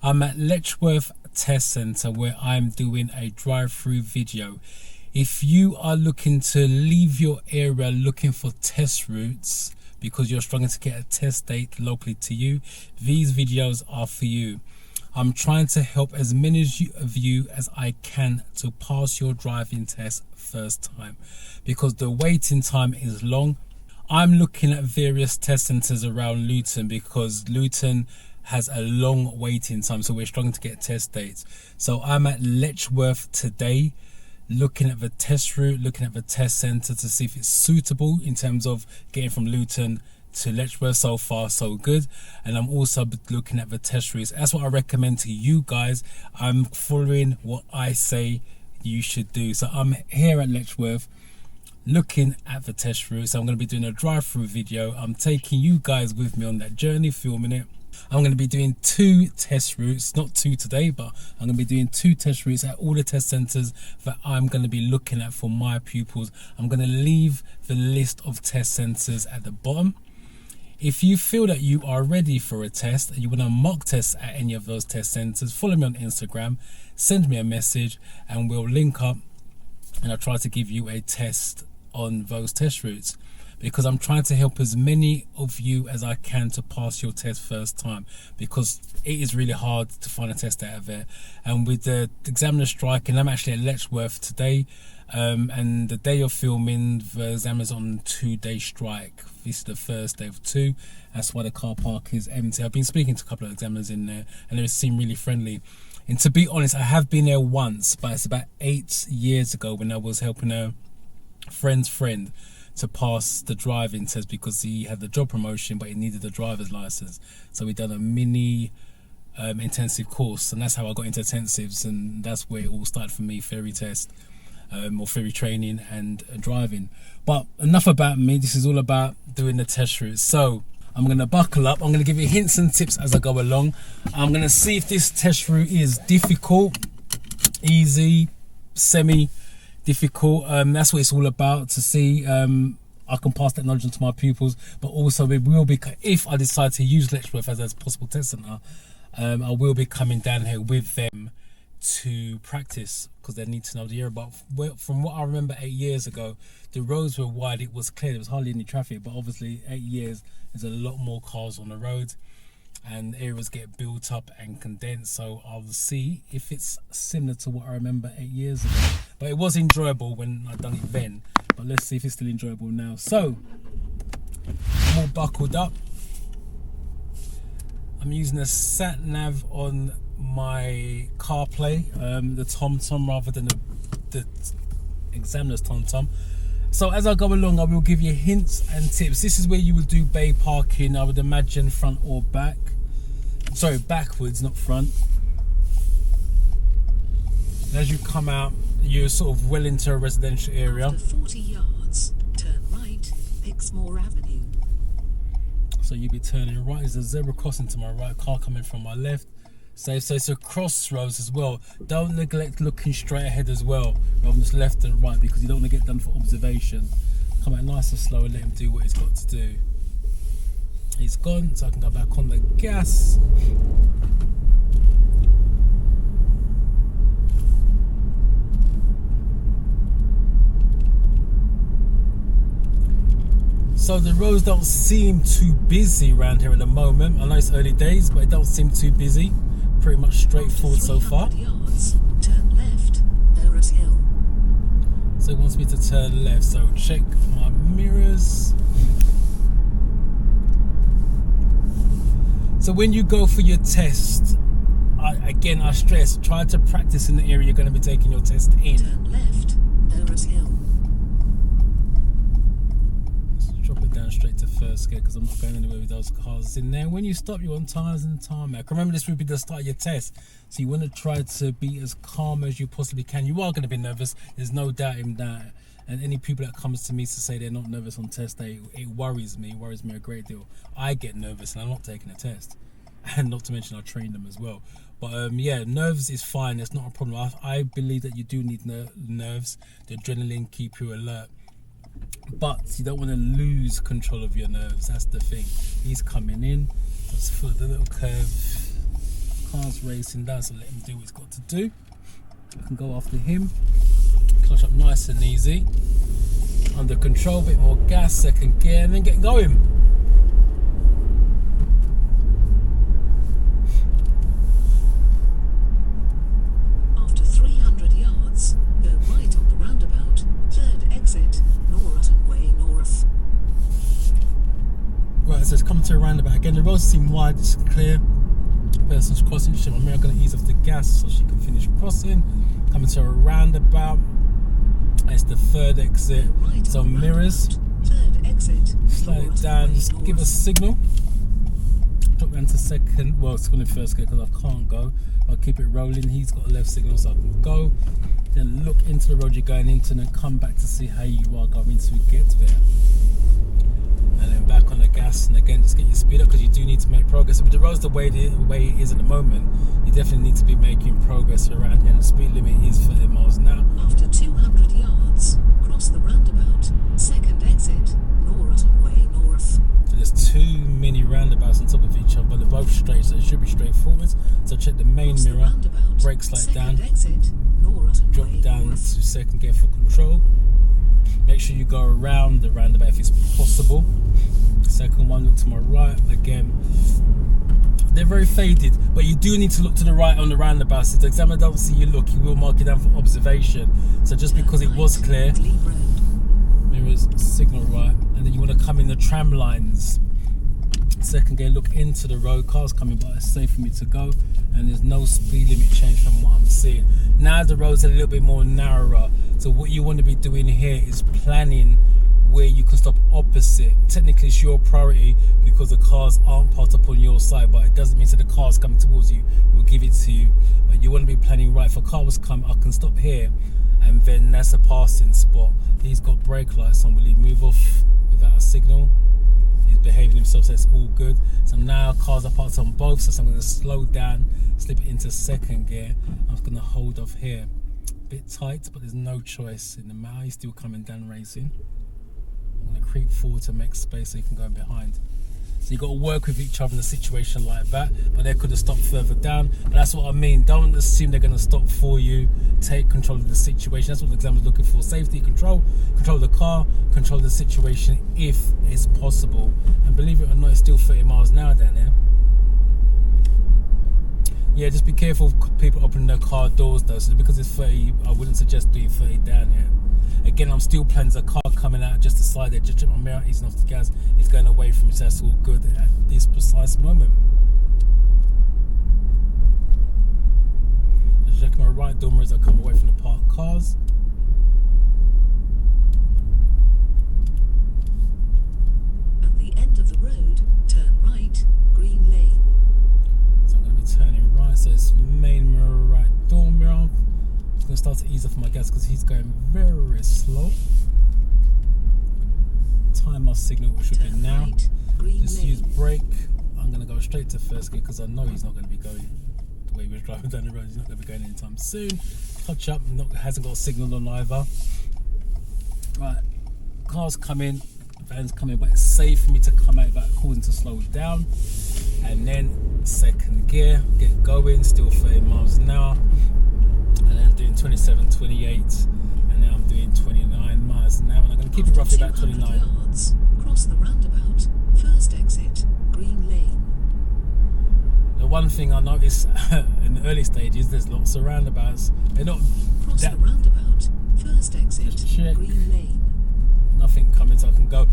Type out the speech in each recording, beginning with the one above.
I'm at Letchworth Test Centre where I'm doing a drive-through video. If you are looking to leave your area looking for test routes because you're struggling to get a test date locally to you, these videos are for you. I'm trying to help as many of you as I can to pass your driving test first time, because the waiting time is long. I'm looking at various test centres around Luton because Luton has a long waiting time, so we're struggling to get test dates. So I'm at Letchworth today, looking at the test route, looking at the test centre to see if it's suitable in terms of getting from Luton to Letchworth. So far so good. And I'm also looking at the test routes. That's what I recommend to you guys. I'm following what I say you should do. So I'm here at Letchworth looking at the test routes. I'm going to be doing a drive-through video. I'm taking you guys with me on that journey, filming it. I'm going to be doing 2 test routes, not 2 today, but I'm going to be doing 2 test routes at all the test centres that I'm going to be looking at for my pupils. I'm going to leave the list of test centres at the bottom. If you feel that you are ready for a test and you want to mock test at any of those test centres, follow me on Instagram, send me a message and we'll link up and I'll try to give you a test on those test routes, because I'm trying to help as many of you as I can to pass your test first time, because it is really hard to find a test out of there. And with the examiner strike, and I'm actually at Letchworth today, and the day of filming, the examiner's on 2-day strike. This is the first day of 2. That's why the car park is empty. I've been speaking to a couple of examiners in there and they seem really friendly. And to be honest, I have been there once, but it's about 8 years ago when I was helping a friend's friend to pass the driving test, because he had the job promotion but he needed a driver's license. So we done a mini intensive course, and that's how I got into intensives, and that's where it all started for me, ferry test, or ferry training and driving. But enough about me, this is all about doing the test routes. So I'm going to buckle up, I'm going to give you hints and tips as I go along. I'm going to see if this test route is difficult, easy, semi difficult. That's what it's all about, to see I can pass that knowledge on to my pupils. But also it will be, if I decide to use Letchworth as a possible test centre, I will be coming down here with them to practice, because they need to know the area. But from what I remember 8 years ago, the roads were wide, it was clear, there was hardly any traffic. But obviously 8 years, there's a lot more cars on the road and areas get built up and condensed. So I'll see if it's similar to what I remember 8 years ago. But it was enjoyable when I done it then, but let's see if it's still enjoyable now. So I'm all buckled up. I'm using a sat nav on my CarPlay, the TomTom rather than the examiner's TomTom. So as I go along, I will give you hints and tips. This is where you would do bay parking, I would imagine, front or back. Sorry, backwards, not front. And as you come out, you're sort of well into a residential area. After 40 yards, turn right, Pixmore Avenue. So you'll be turning right. There's a zebra crossing to my right, car coming from my left. So it's a crossroads as well. Don't neglect looking straight ahead as well, rather than just left and right, because you don't want to get done for observation. Come out nice and slow and let him do what he's got to do. He's gone, so I can go back on the gas. So the roads don't seem too busy around here at the moment. I know it's early days, but it don't seem too busy. Pretty much straightforward so far. Yards, turn left, Errors Hill. So it wants me to turn left, so check my mirrors. So when you go for your test, I stress, try to practice in the area you're going to be taking your test in. Turn left, Errors Hill. Let's drop it down straight to first gear, because I'm not going anywhere with those cars in there. When you stop, you're on tyres and tarmac. Remember, this will be the start of your test, so you want to try to be as calm as you possibly can. You are going to be nervous, there's no doubt in that. And any people that comes to me to say they're not nervous on test day, it worries me a great deal. I get nervous and I'm not taking a test. And not to mention I train them as well. But yeah, nerves is fine, it's not a problem. I believe that you do need nerves. The adrenaline keep you alert. But you don't want to lose control of your nerves, that's the thing. He's coming in, let's follow the little curve. Car's racing down, so let him do what he's got to do. I can go after him. Clutch up nice and easy. Under control, bit more gas, second gear, and then get going. After 300 yards, go right on the roundabout, third exit, Norton Way North. Right, so it's coming to a roundabout again. The roads seem wide, it's clear. Person's crossing. I'm going to ease off the gas so she can finish crossing. Coming to a roundabout. It's the third exit. Right So on the mirrors. roundabout, third exit, Slow it Norton down. Way Just North. give a signal. Drop down to second. Well, it's going to first gear because I can't go. I'll keep it rolling. He's got a left signal so I can go. Then look into the road you're going into and then come back to see how you are going to get there. And then back on the gas, and again just get your speed up because you do need to make progress. But the road's the way it is at the moment, you definitely need to be making progress around here. And the speed limit is 30 miles an hour. After 200 yards, cross the roundabout, second exit, Norton Way North. So there's two mini roundabouts on top of each other, but they're both straight, so it should be straightforward. So check the main Cross the mirror, roundabout, brake slide down, second exit, Norton drop Way down North. to second gear for control. Make sure you go around the roundabout if it's possible. Second one, look to my right again. They're very faded, but you do need to look to the right on the roundabouts. If the examiner doesn't see you look, he will mark it down for observation. So just because it was clear, Lee Road. mirrors, signal right, and then you want to come in the tram lines. Second gear, look into the road. Cars coming by, it's safe for me to go, and there's no speed limit change from what I'm seeing. Now the road's a little bit more narrower, so what you want to be doing here is planning where you can stop opposite. Technically it's your priority because the cars aren't parked up on your side, but it doesn't mean that the cars coming towards you will give it to you. But you want to be planning right. If a car was coming, I can stop here and then that's a passing spot. He's got brake lights on. Will he move off without a signal? He's behaving himself, so it's all good. So now cars are parked on both, so I'm going to slow down, slip it into second gear. I'm just going to hold off here. Bit tight, but there's no choice in the matter. He's still coming down racing. I'm going to creep forward to make space so you can go in behind. So you've got to work with each other in a situation like that, but they could have stopped further down. But that's what I mean. Don't assume they're going to stop for you. Take control of the situation. That's what the examiner's looking for. Safety, control the car, control the situation if it's possible. And believe it or not, it's still 30 miles an hour down there. Yeah, just be careful of people opening their car doors though. So because it's 30, I wouldn't suggest doing 30 down here. Again, I'm still planning. There's a car coming out just aside there. Just check my mirror, easing off the gas. It's going away from me, so that's all good at this precise moment. Just checking my right door mirrors. I come away from the parked cars. At the end of the road, turn right, green lane. So I'm going to be turning right. So it's main mirror, right door mirror. I'm going to start to ease off my gas because he's going very slow. Time my signal, which should be Turn now. right, green Just lane. use brake. I'm going to go straight to first gear because I know he's not going to be going the way he was driving down the road. He's not going to be going anytime soon. Touch up, hasn't got a signal on either. Right, cars coming, van's coming, but it's safe for me to come out without causing to slow down. And then second gear, get going, still 30 miles an hour. And then I'm doing 27, 28, and now I'm doing 29 miles an hour. And I'm going to keep it roughly about 29. Yards, cross the roundabout, first exit, green lane. The one thing I noticed in the early stages, there's lots of roundabouts. They're not Cross that, the roundabout, first exit, Just check. green lane. nothing coming so I can go.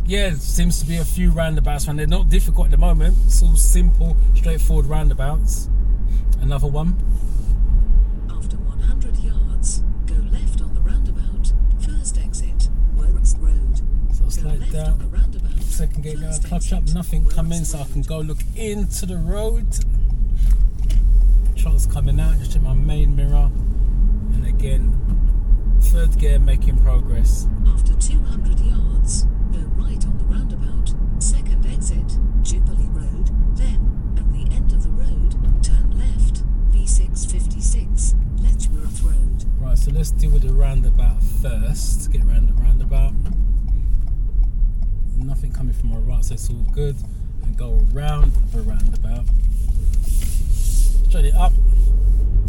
Yeah, seems to be a few roundabouts around. They're not difficult at the moment. It's all simple, straightforward roundabouts. Another one. After 100 yards, go left on the roundabout, first exit, Works Road. So Go slide left down. on the roundabout, Second gate now, first clutch up, exit, nothing Works coming so I can Road. go look into the road. Truck's coming out, just check my main mirror. And again, third gear making progress. After 200 yards, go right on the roundabout, second exit, Jubilee Road. Then, at the end of the road, turn left, V656, Letchworth Road. Right, so let's deal with the roundabout first. Get around the roundabout. Nothing coming from my right, so it's all good. And go around the roundabout. Straight it up.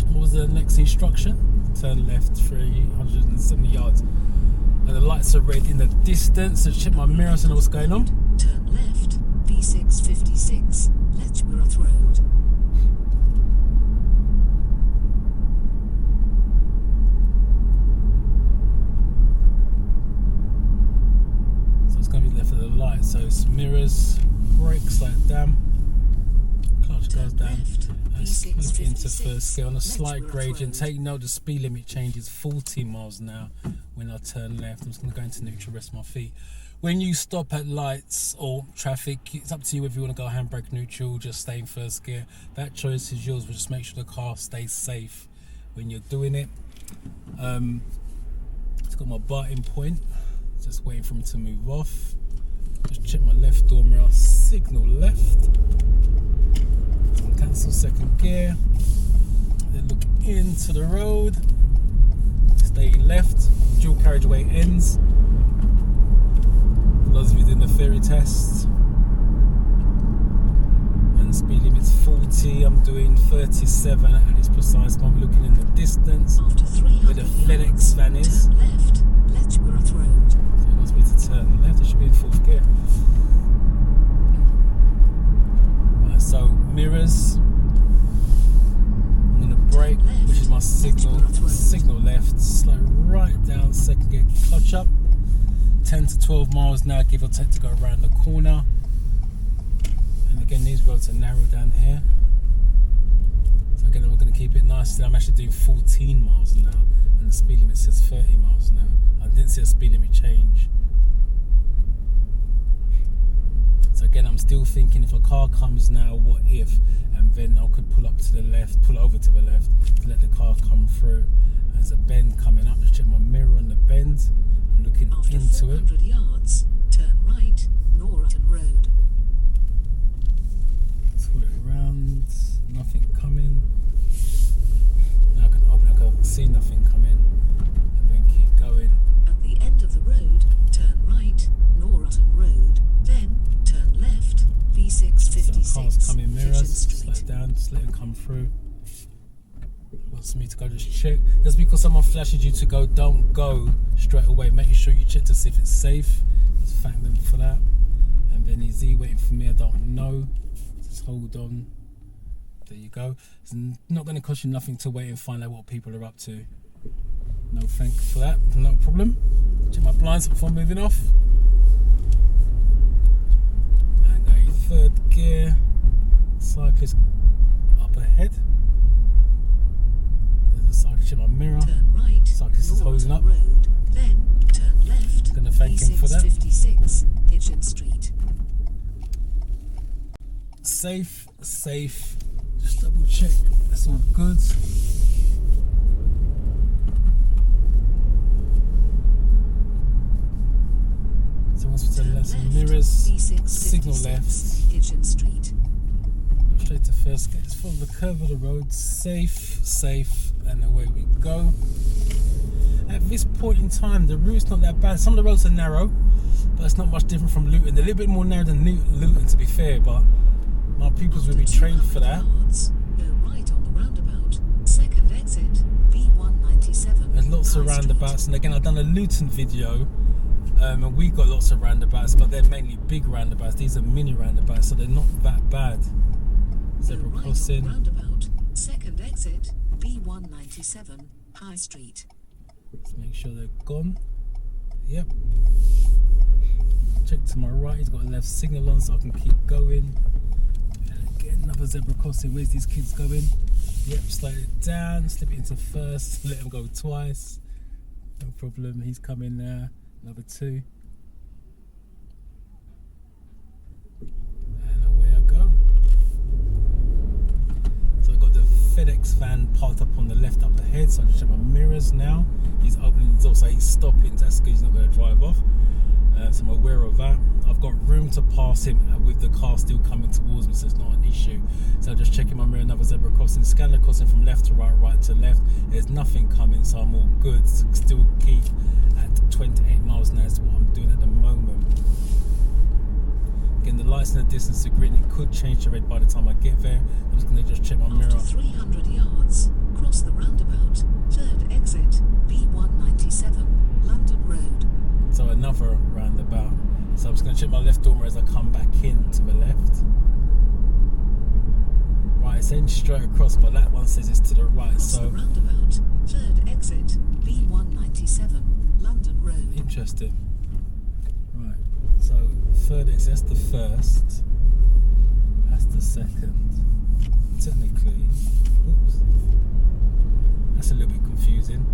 What was the next instruction? Turn left 370 yards. And the lights are red in the distance. So check my mirrors and know what's going on. Turn left, B656, Letchworth Road. So it's going to be left of the light. So it's mirrors, brakes like down, clutch goes down. And split into first gear on a slight gradient. Take note the speed limit changes 40 miles an hour when I turn left. I'm just going to go into neutral, rest my feet. When you stop at lights or traffic, it's up to you if you want to go handbrake neutral, just stay in first gear. That choice is yours, but just make sure the car stays safe when you're doing it. It's got my biting point, just waiting for me to move off. Just check my left door mirror, signal left. Cancel second gear, then look into the road, stay left, dual carriageway ends. For those of you doing the theory test, and the speed limit's 40, I'm doing 37 at this precise moment, looking in the distance where the FedEx van is. Turn left, Letchworth Road. So it wants me to turn left, I should be in fourth gear. So mirrors, I'm going to brake, which is my signal left, slow right down, second gear, clutch up, 10 to 12 miles now, give or take, to go around the corner. And again, these roads are narrow down here. So again, I'm going to keep it nice. I'm actually doing 14 miles an hour, and the speed limit says 30 miles an hour. I didn't see a speed limit change. So again, I'm still thinking if a car comes now, what if? And then I could pull up to the left, pull over to the left, to let the car come through. There's a bend coming up. Just check my mirror on the bend. I'm looking After into 400 it. yards, turn right, Norton Road. Swirl it around. Nothing coming. Now I can open it. I can see nothing coming, and then keep going. At the end of the road, turn right, Norton Road. Then turn left, B656. So cars come in mirrors, Kitchen slow Street. it down, just let it come through. Wants me to go just check. Just because someone flashes you to go, don't go straight away. Make sure you check to see if it's safe. Just thank them for that. And then is he waiting for me? I don't know. Just hold on. There you go. It's not going to cost you nothing to wait and find out what people are up to. No thank you for that. No problem. Check my blinds before moving off. And going third gear. Cyclist up ahead. There's a cyclist in my mirror. Turn right, Cyclist is holding up. Norton Road. Then turn left, Gonna thank him for that. B656, Kitchen Street. Safe. Just double check. That's all good. So once we turn left, some mirrors, B656, signal left, Kitchen Street. straight to first gate. Just follow the curve of the road. Safe, and away we go. At this point in time, the route's not that bad. Some of the roads are narrow, but it's not much different from Luton. They're a little bit more narrow than Luton, to be fair, but my pupils will be trained for that. Yards, go right on the roundabout. Second exit, B197. There's lots of High Street. roundabouts, and again, I've done a Luton video, and we got lots of roundabouts, but they're mainly big roundabouts. These are mini roundabouts, so they're not that bad. Go Zebra right on the crossing. roundabout. Second exit, B197, High Street. Let's make sure they're gone. Yep. Check to my right, he's got a left signal on, so I can keep going. And get another zebra crossing. Where's these kids going? Yep, slow it down, slip it into first, let him go twice. No problem, he's coming there. Another two. And away I go. So I've got the FedEx van parked up on the left up ahead, so I just check my mirrors now. He's opening the door, so he's stopping. That's good, he's not going to drive off. So I'm aware of that. I've got room to pass him with the car still coming towards me, so it's not an issue. So just checking my mirror, another zebra crossing, scan the crossing from left to right, right to left. There's nothing coming, so I'm all good. Still keep at 28 miles an hour is what I'm doing at the moment. Again, the lights in the distance are green. It could change to red by the time I get there. I'm just going to just check my mirror. After 300 saying straight across, but that one says it's to the right. Cross So the roundabout. Third exit. B197. London Road. interesting. Right. So third exit. That's the first. That's the second. Technically, oops. That's a little bit confusing.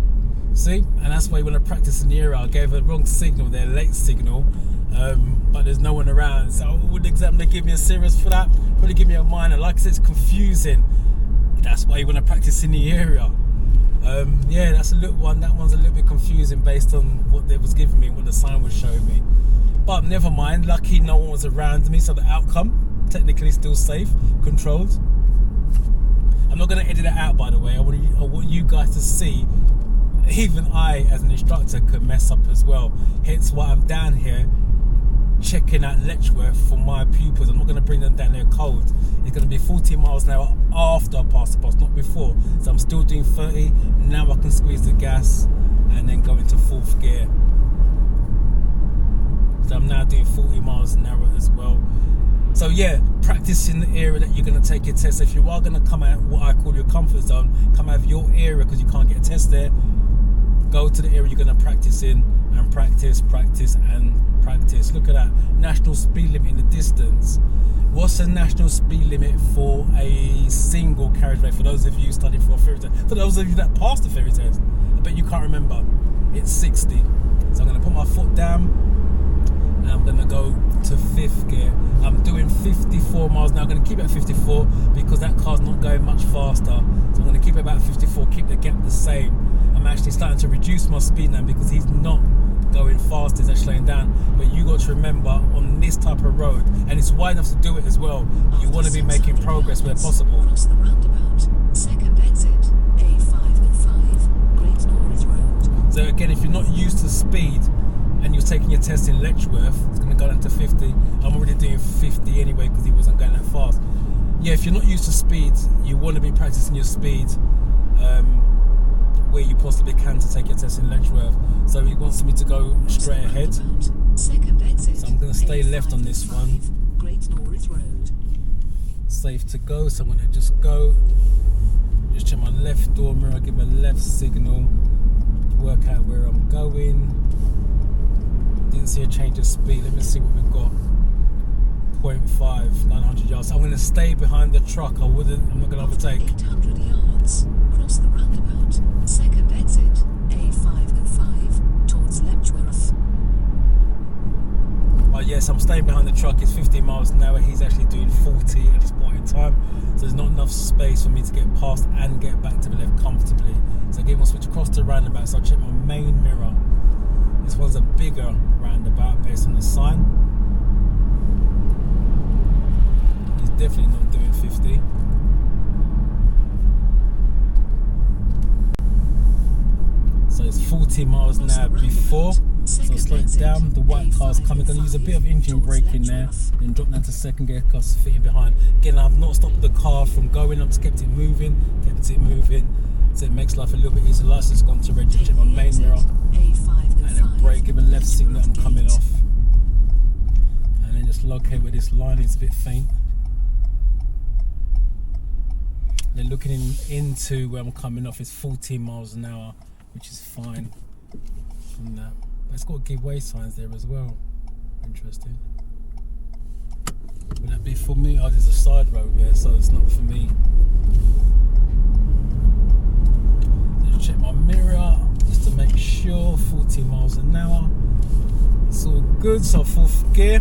See, and that's why when I practice in the area, I gave a wrong signal there, late signal, but there's no one around. So would the examiner give me a serious for that? Probably give me a minor. Like I said, it's confusing. That's why when I practice in the area. Yeah, that's a little one. That one's a little bit confusing based on what they was giving me, what the sign was showing me. But never mind. Lucky no one was around me, so the outcome technically still safe, controlled. I'm not going to edit it out, by the way. I want you guys to see. Even I, as an instructor, could mess up as well. Hence why I'm down here checking out Letchworth for my pupils. I'm not going to bring them down there cold. It's going to be 40 miles an hour after I pass the post, not before. So I'm still doing 30. Now I can squeeze the gas and then go into fourth gear. So I'm now doing 40 miles an hour as well. So yeah, practice in the area that you're going to take your test. If you are going to come out what I call your comfort zone, come out of your area because you can't get a test there, go to the area you're going to practice in and practice and practice. Look at that, national speed limit in the distance. What's the national speed limit for a single carriageway? For those of you studying for a ferry test, for those of you that passed the ferry test, I bet you can't remember. It's 60. So I'm going to put my foot down. And I'm going to go to fifth gear. I'm doing 54 miles now. I'm going to keep it at 54 because that car's not going much faster. So I'm going to keep it about 54, keep the gap the same. I'm actually starting to reduce my speed now because he's not going fast, he's actually slowing down. But you got to remember, on this type of road, and it's wide enough to do it as well, you want to be making progress where possible. Cross the roundabout. Second exit. A505. Great Norris Road. So again, if you're not used to speed, and you're taking your test in Letchworth, it's going to go down to 50. I'm already doing 50 anyway because he wasn't going that fast. Yeah, if you're not used to speed, you want to be practicing your speed where you possibly can to take your test in Letchworth. So he wants me to go straight ahead. Second exit. So I'm going to stay left on this one. Great Norris Road. Safe to go, so I'm going to just go. Just check my left door mirror, give a left signal, work out where I'm going. Didn't see a change of speed. Let me see what we've got. 0.5, 900 yards. So I'm going to stay behind the truck. I'm not going to overtake. 800 yards. Cross the roundabout. Second exit. A505 towards Letchworth. But yes, I'm staying behind the truck. It's 50 miles an hour. He's actually doing 40 at this point in time. So there's not enough space for me to get past and get back to the left comfortably. So again, we'll switch across the roundabout. So I'll check my main mirror. This one's a bigger roundabout based on the sign. He's definitely not doing 50. So it's 40 miles an hour before. So I'll slow it down. The white car's coming. Going to use a bit of engine braking there. Then drop down to second gear, car's fitting behind. Again, I've not stopped the car from going. I've just kept it moving. So it makes life a little bit easier. License gone to red. Check my main mirror. And then brake, give a left signal, I'm coming off. And then just locate where this line is a bit faint. And then looking into where I'm coming off is 14 miles an hour, which is fine from that. But it's got give way signs there as well. Interesting. Would that be for me? Oh, there's a side road there, so it's not for me. Let's check my mirror just to make sure. 40 miles an hour. It's all good. So fourth gear.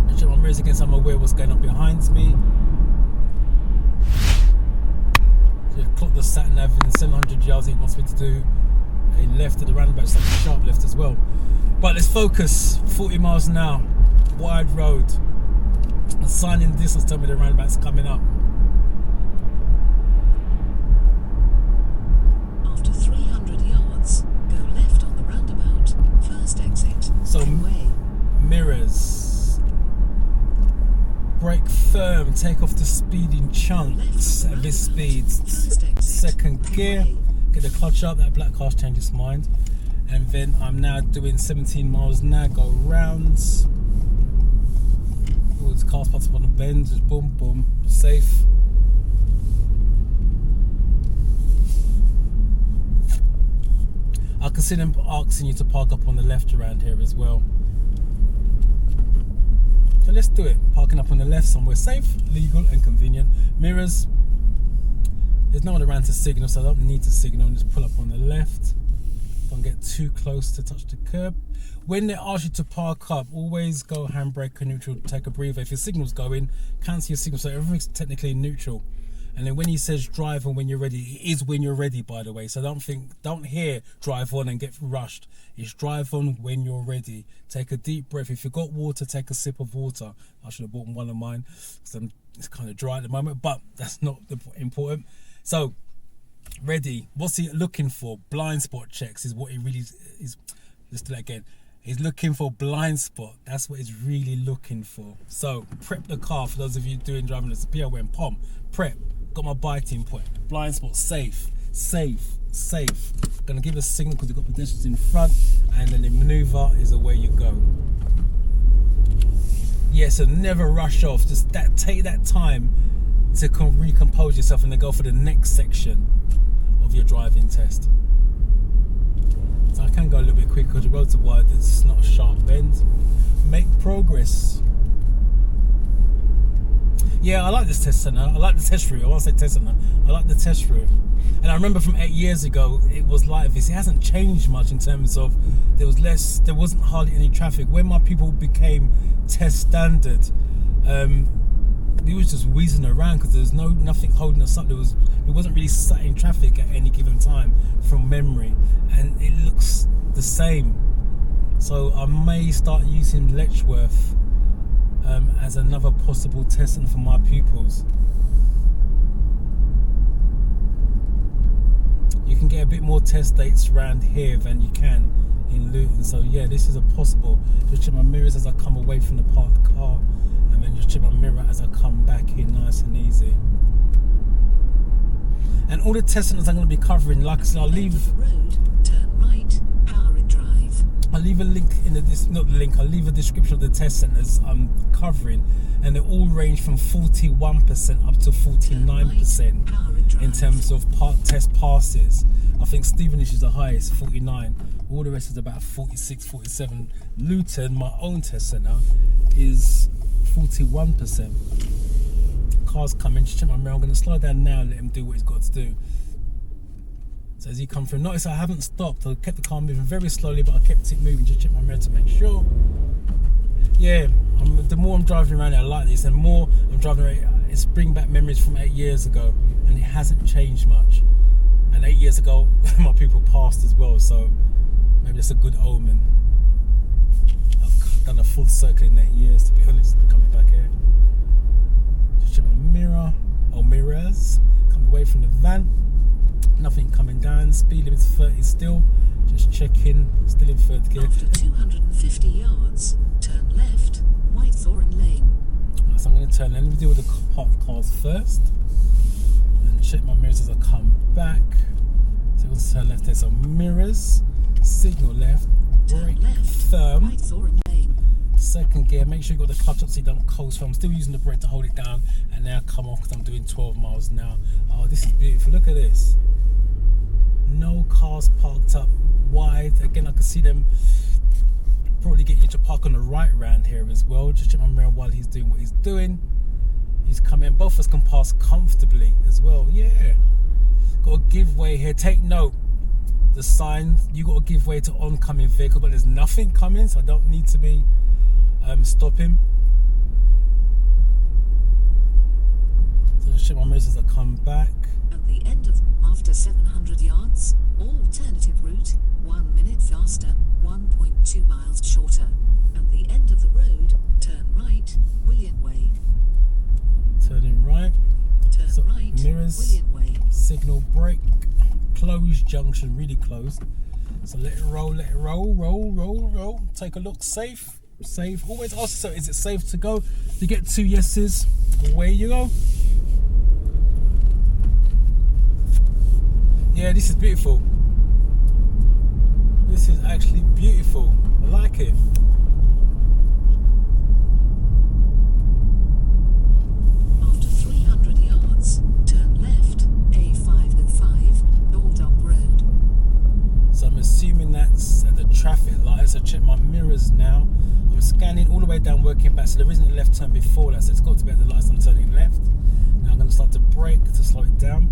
I check my mirrors again so I'm aware what's going on behind me. So clock the sat nav in 700 yards. He wants me to do a left at the roundabout, so a sharp left as well. But let's focus. 40 miles an hour. Wide road. The sign in distance tell me the roundabout's coming up. After 300 yards, go left on the roundabout. First exit. So mirrors. Brake firm. Take off the speed in chunks at this speed. Second gear. Get the clutch up. That black car's changed its mind. And then I'm now doing 17 miles an hour. Go rounds. Oh, this car's popped up on the bend. Just boom, boom. Safe. see them asking you to park up on the left around here as well. So let's do it. Parking up on the left somewhere safe, legal and convenient. Mirrors. There's no one around to signal, so I don't need to signal. Just pull up on the left. Don't get too close to touch the curb. When they ask you to park up, always go handbrake or neutral, take a breather. If your signal's going, cancel your signal, so everything's technically neutral. And then when he says drive on when you're ready, it is when you're ready, by the way. So don't hear drive on and get rushed. It's drive on when you're ready. Take a deep breath. If you've got water, take a sip of water. I should have bought one of mine because it's kind of dry at the moment, but that's not important. So, ready. What's he looking for? Blind spot checks is what he really is. Let's do that again. He's looking for blind spot. That's what he's really looking for. So, prep the car. For those of you doing driving as a POM, POM, prep. Got my biting point. Blind spot, safe. Gonna give a signal because you've got pedestrians in front, and then the maneuver is away you go. Yeah, so never rush off. Just take that time to recompose yourself and then go for the next section of your driving test. So I can go a little bit quicker because the roads are wide. It's not a sharp bend. Make progress. Yeah, I like this test centre. I like the test route. I won't say test centre. I like the test route. And I remember from 8 years ago, it was like this. It hasn't changed much in terms of there wasn't hardly any traffic. When my people became test standard, we was just wheezing around because there was nothing holding us up. We wasn't really sat in traffic at any given time from memory, and it looks the same. So I may start using Letchworth as another possible testing for my pupils. You can get a bit more test dates around here than you can in Luton. So yeah, this is a possible. Just check my mirrors as I come away from the parked car, and then just check my mirror as I come back in, nice and easy. And all the testing I'm going to be covering, like I said, I'll leave a link in I'll leave a description of the test centres I'm covering, and they all range from 41% up to 49% in terms of test passes. I think Stevenage is the highest, 49. All the rest is about 46, 47. Luton, my own test centre, is 41%. Cars coming, just check my mirror. I'm going to slow down now and let him do what he's got to do. So as he come through, notice I haven't stopped. I kept the car moving very slowly, but I kept it moving. Just check my mirror to make sure. Yeah, the more I'm driving around it, I like this. And more I'm driving around, it's bringing back memories from 8 years ago, and it hasn't changed much. And 8 years ago, my people passed as well, so maybe that's a good omen. I've done a full circle in 8 years, to be honest, coming back here. Just check my mirror, or mirrors. Come away from the van. Nothing coming down. Speed limit's 30 still. Just checking. Still in third gear. After 250 yards, turn left, Whitethorn Lane. Right, so I'm going to turn. Let me deal with the parked cars first, and check my mirrors as I come back. So we'll turn left there. So mirrors, signal left, brake firm. Whitethorn Lane. Second gear. Make sure you got the clutch up so you don't coast firm. I'm still using the brake to hold it down, and now come off because I'm doing 12 miles now. Oh, this is beautiful. Look at this. No cars parked up wide. Again, I can see them probably getting you to park on the right round here as well. Just check my mirror while he's doing what he's doing. He's coming. Both of us can pass comfortably as well. Yeah. Got to give way here. Take note. The sign, you got to give way to oncoming vehicle, but there's nothing coming, so I don't need to be stopping. So just check my mirrors as I come back. At the end of after 700 yards, alternative route, 1 minute faster, 1.2 miles shorter. At the end of the road, turn right, William Way. Turning right. Turn So right, mirrors, William Way. signal brake, closed junction, really closed. So let it roll, roll. Take a look, safe. Always ask yourself, is it safe to go? You get 2 yeses, away you go. Yeah, this is beautiful. This is actually beautiful. I like it. After 300 yards, turn left, A505, Roundabouts Road. So I'm assuming that roundabout, so there isn't a left turn before that, so it's got to be at the lights. I'm turning left. Now I'm going to start to brake to slow it down.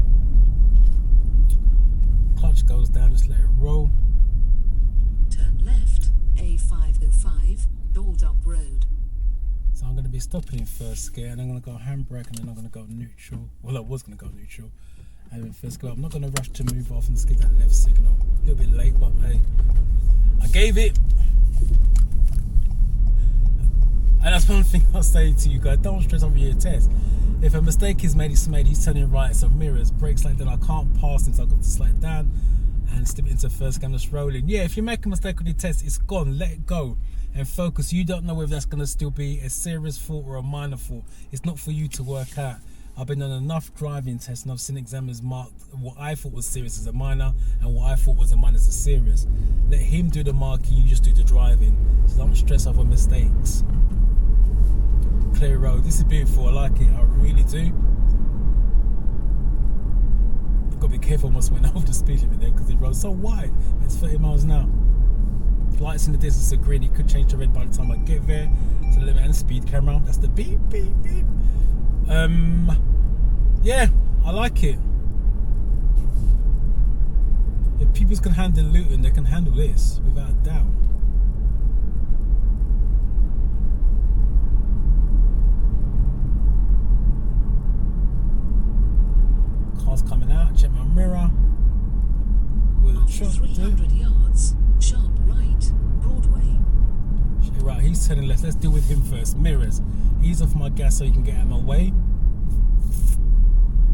Clutch goes down, just let it roll. Turn left, A505, Baldock Road. So I'm going to be stopping in first gear, and I'm going to go handbrake, and then I'm going to go neutral. Well, I was going to go neutral. And in first gear, I'm not going to rush to move off and just give that left signal. A little bit late, but hey, I gave it. And that's one thing I'll say to you guys, don't stress over your test. If a mistake is made, he's turning right, so mirrors, brakes like that, I can't pass him, so I've got to slow it down and step it into first gear, I'm just rolling. Yeah, if you make a mistake with your test, it's gone, let it go and focus. You don't know whether that's going to still be a serious fault or a minor fault. It's not for you to work out. I've been on enough driving tests and I've seen examiners mark what I thought was serious as a minor and what I thought was a minor as a serious. Let him do the marking, you just do the driving. So don't stress over mistakes. Clear road. This is beautiful. I like it. I really do. I've got to be careful. I almost went over the speed limit there because the road's so wide. It's 30 miles an hour. Lights in the distance are green. It could change to red by the time I get there. So limit and speed camera. That's the beep, beep, beep. Yeah, I like it. If people can handle Luton, they can handle this without a doubt. Cars coming out, check my mirror. After 300 yards, sharp right, Broadway. Right, he's turning left. Let's deal with him first. Mirrors. Ease off my gas so you can get out of my way.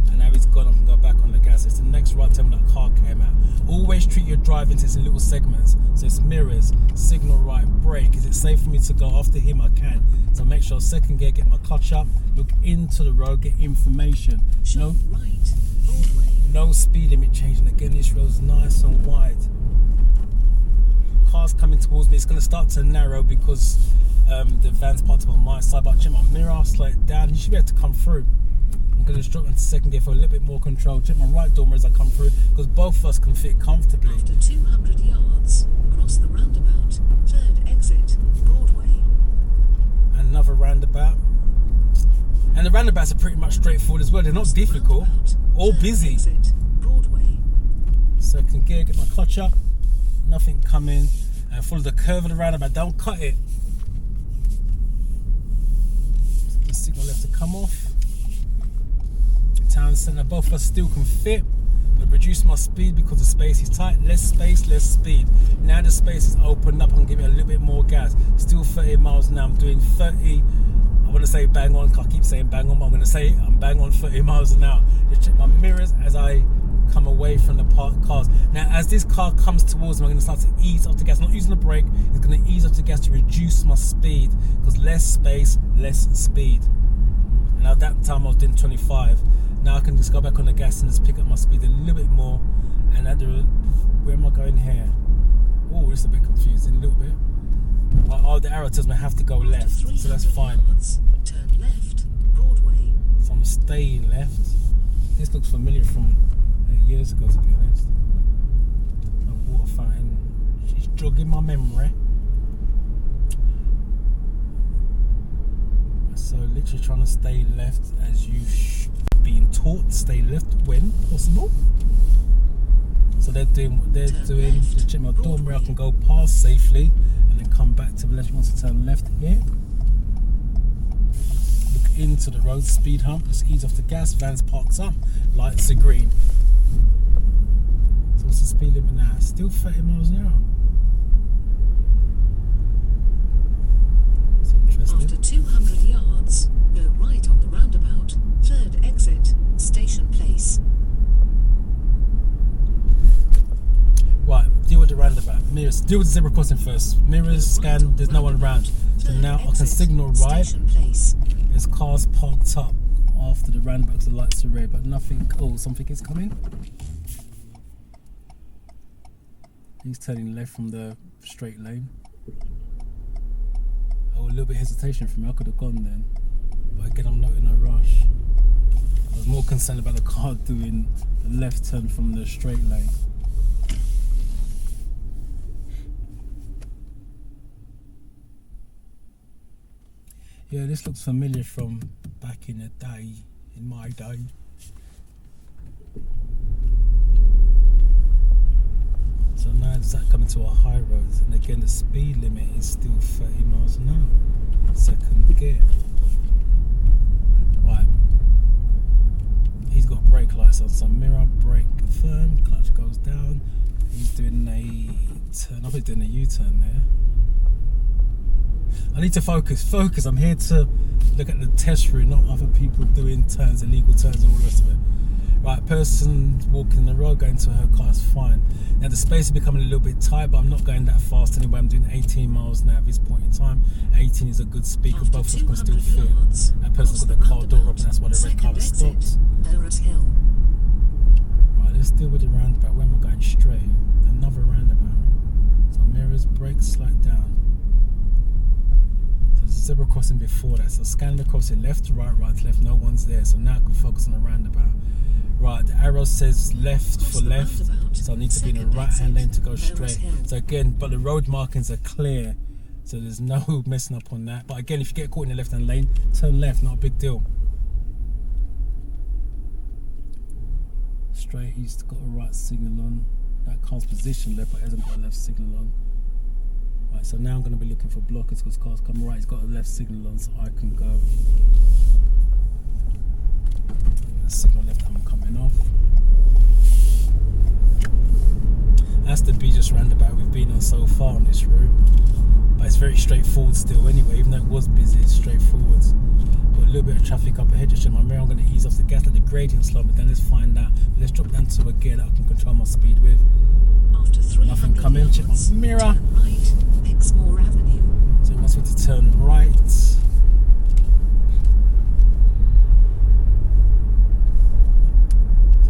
And now he's gone, I can go back on the gas. It's the next right turn when that car came out. Always treat your driving tests in little segments. So it's mirrors, signal right, brake. Is it safe for me to go after him? I can. So make sure second gear, get my clutch up, look into the road, get information. Sharp right, Broadway. No speed limit changing. Again, this road's nice and wide. Cars coming towards me. It's going to start to narrow because the van's parked up on my side, but check my mirror, slow it down. You should be able to come through. I'm going to just drop into second gear for a little bit more control. Check my right door mirror as I come through because both of us can fit comfortably. After 200 yards, cross the roundabout, third exit, Broadway. Another roundabout. And the roundabouts are pretty much straightforward as well. They're not difficult or busy. Exit, Broadway. Second gear, get my clutch up. Nothing coming. And follow the curve of the roundabout. Don't cut it. The signal left to come off. Town centre, both of us still can fit. I've reduced my speed because the space is tight. Less space, less speed. Now the space is opened up, I'm going to give it a little bit more gas. Still 30 miles an hour. I'm doing 30. I want to say bang on, I keep saying bang on, but I'm going to say I'm bang on 30 miles an hour. Just check my mirrors as I come away from the parked cars. Now as this car comes towards me, I'm going to start to ease off the gas. I'm not using the brake, it's going to ease off the gas to reduce my speed because less space, less speed. And at that time I was doing 25. Now I can just go back on the gas and just pick up my speed a little bit more. And where am I going here? Oh, it's a bit confusing, a little bit. Oh, the arrow tells me I have to go left, so that's fine. Yards, turn left, Broadway. So I'm staying left. This looks familiar from 8 years ago, to be honest. A water fountain. She's jogging my memory. So literally trying to stay left as you being taught to stay left when possible. So they're doing what they're doing. Just check my door mirror, I can go past safely and then come back to the left. Once I turn left here, look into the road, speed hump, just ease off the gas, van's parked up, lights are green. So what's the speed limit now? Still 30 miles an hour. That's interesting. After 200 yards, go right on the roundabout, third exit, Station Place. Right, deal with the roundabout. Mirrors, deal with the zebra crossing first. Mirrors, scan, there's no one around. So now I can signal right. There's cars parked up after the roundabout because the lights are red, but nothing. Oh, something is coming. He's turning left from the straight lane. Oh, a little bit of hesitation from me. I could have gone then. But again, I'm not in a rush. I was more concerned about the car doing the left turn from the straight lane. Yeah, this looks familiar from back in the day, in my day. So now it's coming to a high road, and again the speed limit is still 30 miles an hour. Second gear. Right. He's got brake lights on, so mirror, brake firm, clutch goes down. He's doing a turn. I'll be doing a U-turn there. I need to focus. I'm here to look at the test route, not other people doing turns, illegal turns and all the rest of it. Right, person walking the road, going to her car is fine. Now the space is becoming a little bit tight, but I'm not going that fast anyway. I'm doing 18 miles now at this point in time. 18 is a good speed because both of us can still fit. That person's got the car door up, and that's why the red car has stopped. Right, let's deal with the roundabout. Where am I going? Straight. Another roundabout. So mirrors, brakes, slide down. So there's a zebra crossing before that. So scan the crossing left to right, right to left. No one's there. So now I can focus on the roundabout. Right, the arrow says left for left, so I need to be in the right hand lane to go straight. So again, but the road markings are clear, so there's no messing up on that. But again, if you get caught in the left hand lane, turn left, not a big deal. Straight, he's got a right signal on. That car's positioned left, but hasn't got a left signal on. Right, so now I'm going to be looking for blockers because cars come right, he's got a left signal on, so I can go. Signal left, I'm coming off. That's the busiest roundabout we've been on so far on this route, but it's very straightforward still anyway. Even though it was busy, it's straightforward. Got a little bit of traffic up ahead. Just check my mirror. I'm going to ease off the gas, let the gradient slow, but then let's find out. Let's drop down to a gear that I can control my speed with. After Nothing coming. Check my mirror. Turn right, Exmoor Avenue. So it wants me to turn right.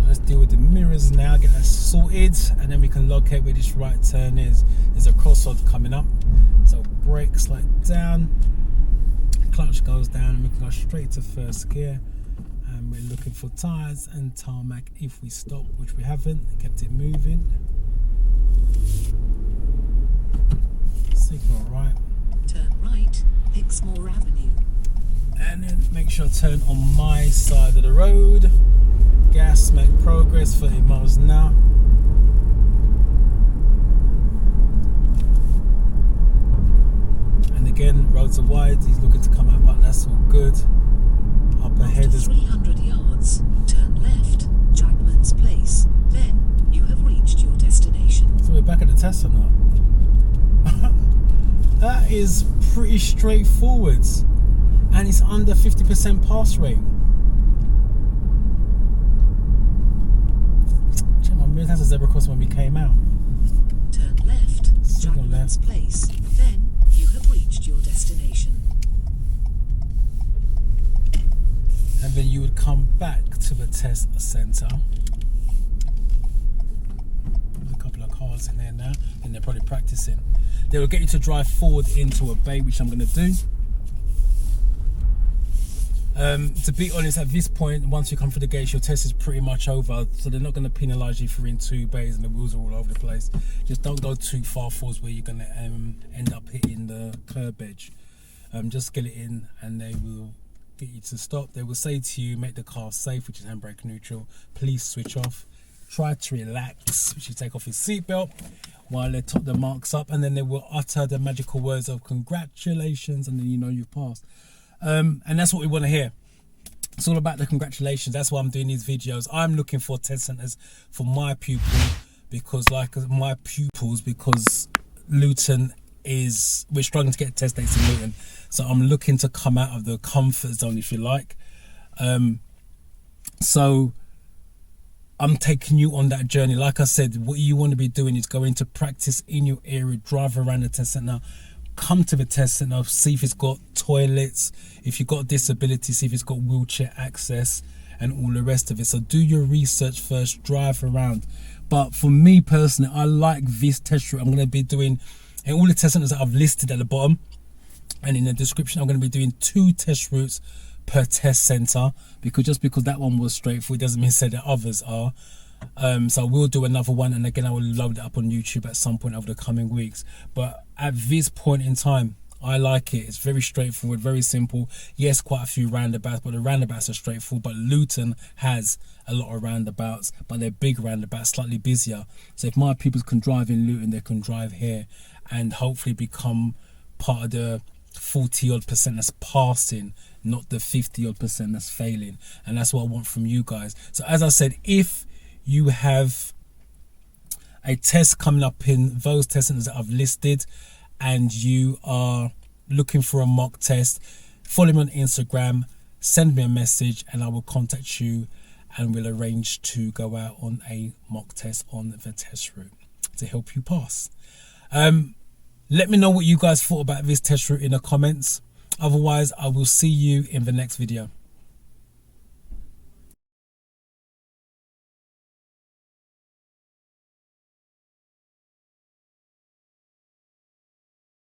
Let's deal with the mirrors now, get that sorted, and then we can locate where this right turn is. There's a crossroad coming up, so brake slide down, clutch goes down, and we can go straight to first gear. And we're looking for tyres and tarmac if we stop, which we haven't, kept it moving. Signal right. Turn right, Exmoor Avenue. And then make sure I turn on my side of the road. Gas, make progress, 30 miles an hour. And again, roads are wide, he's looking to come out, but that's all good. Up ahead After is 300 yards, turn left, Jackman's Place. Then you have reached your destination. So we're back at the Tesla now. That is pretty straightforward. And it's under 50% pass rate. That's a zebra crossing when we came out. Turn left, Jackman's Place. Then you have reached your destination. And then you would come back to the test centre. There's a couple of cars in there now, and they're probably practicing. They will get you to drive forward into a bay, which I'm going to do. To be honest, at this point, once you come through the gates, your test is pretty much over, so they're not going to penalise you for in two bays and the wheels are all over the place. Just don't go too far forwards where you're going to end up hitting the curb edge. Just get it in and they will get you to stop. They will say to you, make the car safe, which is handbrake neutral. Please switch off. Try to relax, which you take off your seatbelt while they top the marks up, and then they will utter the magical words of congratulations, and then you know you've passed. And that's what we want to hear. It's all about the congratulations. That's why I'm doing these videos. I'm looking for test centres for my pupils because Luton we're struggling to get test dates in Luton. So I'm looking to come out of the comfort zone, if you like. So I'm taking you on that journey. Like I said, what you want to be doing is going to practice in your area, drive around the test centre. Come to the test centre, see if it's got toilets, if you've got disability, see if it's got wheelchair access and all the rest of it. So do your research first, drive around. But for me personally, I like this test route. I'm going to be doing, in all the test centres that I've listed at the bottom and in the description, I'm going to be doing 2 test routes per test centre, because that one was straightforward doesn't mean to say that others are. So I will do another one, and again I will load it up on YouTube at some point over the coming weeks. But at this point in time, I like it. It's very straightforward, very simple. Yes, quite a few roundabouts, but the roundabouts are straightforward. But Luton has a lot of roundabouts, but they're big roundabouts, slightly busier. So if my pupils can drive in Luton, they can drive here and hopefully become part of the 40 odd % that's passing, not the 50 odd % that's failing. And that's what I want from you guys. So as I said, if you have a test coming up in those test centers that I've listed and you are looking for a mock test, follow me on Instagram, send me a message, and I will contact you and we'll arrange to go out on a mock test on the test route to help you pass. Let me know what you guys thought about this test route in the comments. Otherwise, I will see you in the next video.